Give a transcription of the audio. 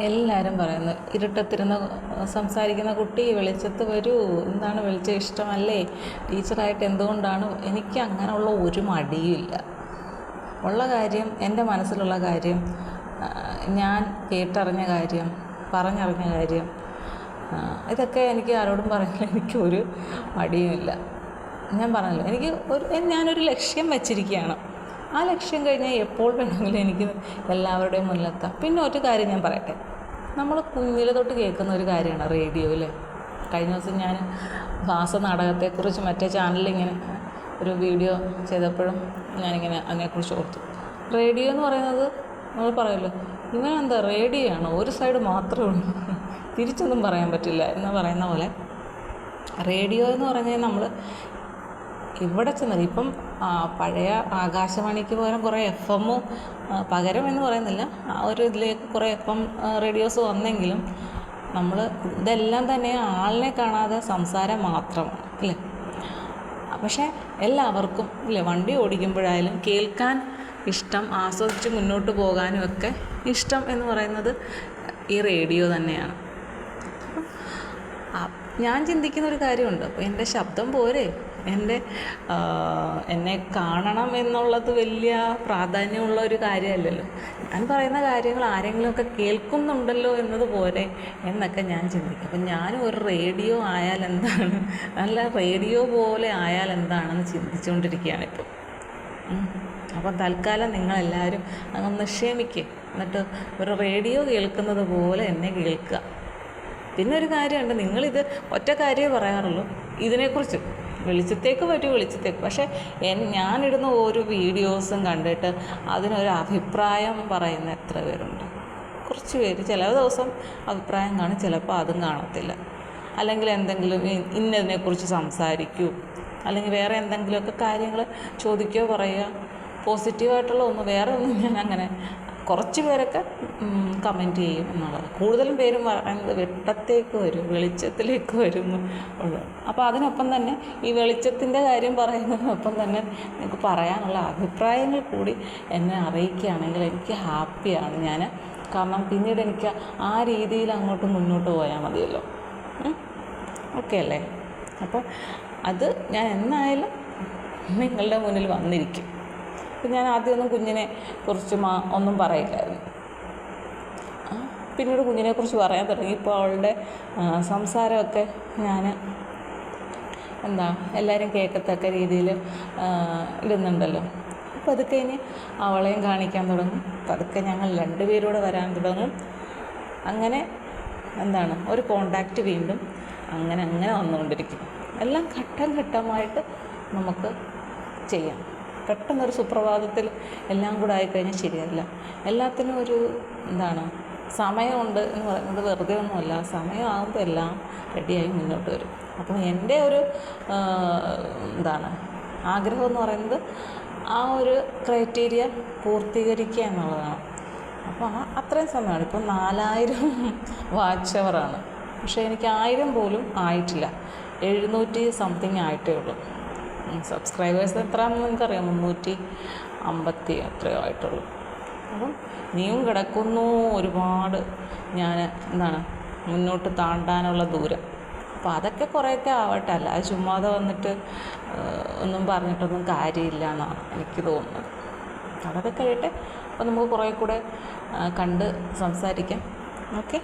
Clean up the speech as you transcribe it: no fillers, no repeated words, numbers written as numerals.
എല്ലാവരും പറയുന്നു ഇരുട്ടത്തിരുന്ന് സംസാരിക്കുന്ന കുട്ടി വെളിച്ചത്ത് വരൂ, എന്താണ് വെളിച്ചം ഇഷ്ടമല്ലേ, ടീച്ചറായിട്ട് എന്തുകൊണ്ടാണ്? എനിക്ക് അങ്ങനെയുള്ള ഒരു മടിയുമില്ല. ഉള്ള കാര്യം, എൻ്റെ മനസ്സിലുള്ള കാര്യം, ഞാൻ കേട്ടറിഞ്ഞ കാര്യം, പറഞ്ഞറിഞ്ഞ കാര്യം, ഇതൊക്കെ എനിക്ക് ആരോടും പറയാൻ എനിക്കൊരു മടിയുമില്ല. ഞാൻ പറഞ്ഞല്ലോ, ഞാനൊരു ലക്ഷ്യം വച്ചിരിക്കുകയാണ്. ആ ലക്ഷ്യം കഴിഞ്ഞാൽ എപ്പോൾ വേണമെങ്കിലും എനിക്ക് എല്ലാവരുടെയും മുന്നിലെത്താം. പിന്നെ ഒരു കാര്യം ഞാൻ പറയട്ടെ, നമ്മൾ കുഞ്ഞിലെ തൊട്ട് കേൾക്കുന്ന ഒരു കാര്യമാണ് റേഡിയോയിൽ. കഴിഞ്ഞ ദിവസം ഞാൻ നാടകത്തെക്കുറിച്ച് മറ്റേ ചാനലിൽ ഇങ്ങനെ ഒരു വീഡിയോ ചെയ്തപ്പോഴും ഞാനിങ്ങനെ അതിനെക്കുറിച്ച് ഓർത്തു. റേഡിയോ എന്ന് പറയുന്നത് നമ്മൾ പറയുമല്ലോ, ഇവനെന്താ റേഡിയോ ആണോ, ഒരു സൈഡ് മാത്രമേ ഉള്ളൂ, തിരിച്ചൊന്നും പറയാൻ പറ്റില്ല എന്ന് പറയുന്ന പോലെ റേഡിയോ എന്ന് പറഞ്ഞാൽ നമ്മൾ ഇവിടെ ചെന്നത് ഇപ്പം പഴയ ആകാശവാണിക്ക് പകരം കുറേ എഫ് എമ്മും പകരം എന്ന് പറയുന്നില്ല, ആ ഒരു ഇതിലേക്ക് കുറേ എഫ് എം റേഡിയോസ് വന്നെങ്കിലും നമ്മൾ ഇതെല്ലാം തന്നെ ആളിനെ കാണാതെ സംസാരം മാത്രമാണ് അല്ലേ. പക്ഷേ എല്ലാവർക്കും ഇല്ലേ, വണ്ടി ഓടിക്കുമ്പോഴായാലും കേൾക്കാൻ ഇഷ്ടം, ആസ്വദിച്ച് മുന്നോട്ട് പോകാനും ഒക്കെ ഇഷ്ടം എന്ന് പറയുന്നത് ഈ റേഡിയോ തന്നെയാണ്. ഞാൻ ചിന്തിക്കുന്ന ഒരു കാര്യമുണ്ട്, അപ്പോൾ എൻ്റെ ശബ്ദം പോരെ, എന്നെ കാണണം എന്നുള്ളത് വലിയ പ്രാധാന്യമുള്ള ഒരു കാര്യമല്ലല്ലോ. ഞാൻ പറയുന്ന കാര്യങ്ങൾ ആരെങ്കിലുമൊക്കെ കേൾക്കുന്നുണ്ടല്ലോ എന്നതുപോലെ എന്നൊക്കെ ഞാൻ ചിന്തിക്കും. അപ്പം ഞാനും ഒരു റേഡിയോ ആയാൽ എന്താണ്, നല്ല റേഡിയോ പോലെ ആയാൽ എന്താണെന്ന് ചിന്തിച്ചുകൊണ്ടിരിക്കുകയാണ് ഇപ്പോൾ. അപ്പം തൽക്കാലം നിങ്ങളെല്ലാവരും അങ്ങൊന്ന് ക്ഷമിക്കുക, എന്നിട്ട് ഒരു റേഡിയോ കേൾക്കുന്നത് പോലെ എന്നെ കേൾക്കുക. പിന്നെ ഒരു കാര്യമുണ്ട്, നിങ്ങളിത് ഒറ്റ കാര്യമേ പറയാറുള്ളൂ ഇതിനെക്കുറിച്ച്, വെളിച്ചത്തേക്ക് വരൂ വെളിച്ചത്തേക്ക്. പക്ഷേ ഞാനിടുന്ന ഓരോ വീഡിയോസും കണ്ടിട്ട് അതിനൊരു അഭിപ്രായം പറയുന്ന എത്ര പേരുണ്ട്? കുറച്ച് പേര്. ചില ദിവസം അഭിപ്രായം കാണും, ചിലപ്പോൾ അതും കാണത്തില്ല. അല്ലെങ്കിൽ എന്തെങ്കിലും ഇന്നതിനെക്കുറിച്ച് സംസാരിക്കൂ, അല്ലെങ്കിൽ വേറെ എന്തെങ്കിലുമൊക്കെ കാര്യങ്ങൾ ചോദിക്കുകയോ പറയുക, പോസിറ്റീവായിട്ടുള്ള ഒന്നും വേറെ ഒന്നും ഞാൻ അങ്ങനെ. കുറച്ച് പേരൊക്കെ കമൻറ്റ് ചെയ്യും എന്നുള്ളത്. കൂടുതലും പേരും പറയുന്നത് വെട്ടത്തേക്ക് വരും, വെളിച്ചത്തിലേക്ക് വരും ഉള്ളു. അപ്പോൾ അതിനൊപ്പം തന്നെ ഈ വെളിച്ചത്തിൻ്റെ കാര്യം പറയുന്നതിനൊപ്പം തന്നെ നിങ്ങൾക്ക് പറയാനുള്ള അഭിപ്രായങ്ങൾ കൂടി എന്നെ അറിയിക്കുകയാണെങ്കിൽ എനിക്ക് ഹാപ്പിയാണ് ഞാൻ. കാരണം പിന്നീട് എനിക്ക് ആ രീതിയിൽ അങ്ങോട്ട് മുന്നോട്ട് പോയാൽ മതിയല്ലോ. ഓക്കെ അല്ലേ? അപ്പോൾ അത് ഞാൻ എന്നായാലും നിങ്ങളുടെ മുന്നിൽ വന്നിരിക്കും. അപ്പം ഞാൻ ആദ്യമൊന്നും കുഞ്ഞിനെ കുറിച്ച് ഒന്നും പറയില്ലായിരുന്നു. പിന്നീട് കുഞ്ഞിനെക്കുറിച്ച് പറയാൻ തുടങ്ങി. ഇപ്പോൾ അവളുടെ സംസാരമൊക്കെ ഞാൻ എല്ലാവരും കേൾക്കത്തക്ക രീതിയിൽ ഇടുന്നുണ്ടല്ലോ. അപ്പോൾ അതൊക്കെ ഇനി അവളെയും കാണിക്കാൻ തുടങ്ങും. പതുക്കെ ഞങ്ങൾ രണ്ടുപേരൂടെ വരാൻ തുടങ്ങും. അങ്ങനെ ഒരു കോണ്ടാക്റ്റ് വീണ്ടും അങ്ങനെ വന്നുകൊണ്ടിരിക്കും. എല്ലാം ഘട്ടം ഘട്ടമായിട്ട് നമുക്ക് ചെയ്യാം. പെട്ടെന്നൊരു സുപ്രഭാതത്തിൽ എല്ലാം കൂടെ ആയിക്കഴിഞ്ഞാൽ ശരിയല്ല. എല്ലാത്തിനും ഒരു സമയമുണ്ട് എന്ന് പറയുന്നത് വെറുതെ ഒന്നുമല്ല. സമയമാകുമ്പോൾ എല്ലാം റെഡിയായി മുന്നോട്ട് വരും. അപ്പോൾ എൻ്റെ ഒരു ആഗ്രഹം എന്ന് പറയുന്നത് ആ ഒരു ക്രൈറ്റീരിയ പൂർത്തീകരിക്കുക എന്നുള്ളതാണ്. അപ്പോൾ അത്രയും സമയമാണ്. ഇപ്പം 4000 വാച്ച് അവറാണ്. പക്ഷേ എനിക്ക് 1000 പോലും ആയിട്ടില്ല. 700 സംതിങ് ആയിട്ടേ ഉള്ളൂ. സബ്സ്ക്രൈബേഴ്സ് എത്രയാണെന്ന് എനിക്കറിയാം, 350 അത്രയോ ആയിട്ടുള്ളൂ. അപ്പം നീയും കിടക്കുന്നു ഒരുപാട് ഞാൻ മുന്നോട്ട് താണ്ടാനുള്ള ദൂരം. അപ്പോൾ അതൊക്കെ കുറേയൊക്കെ ആവട്ടെ, അല്ലാതെ ചുമ്മാതെ വന്നിട്ട് ഒന്നും പറഞ്ഞിട്ടൊന്നും കാര്യമില്ല എന്നാണ് എനിക്ക് തോന്നുന്നത്. അതൊക്കെ കഴിയട്ടെ. അപ്പോൾ നമുക്ക് കുറേ കൂടെ കണ്ട് സംസാരിക്കാം. ഓക്കെ.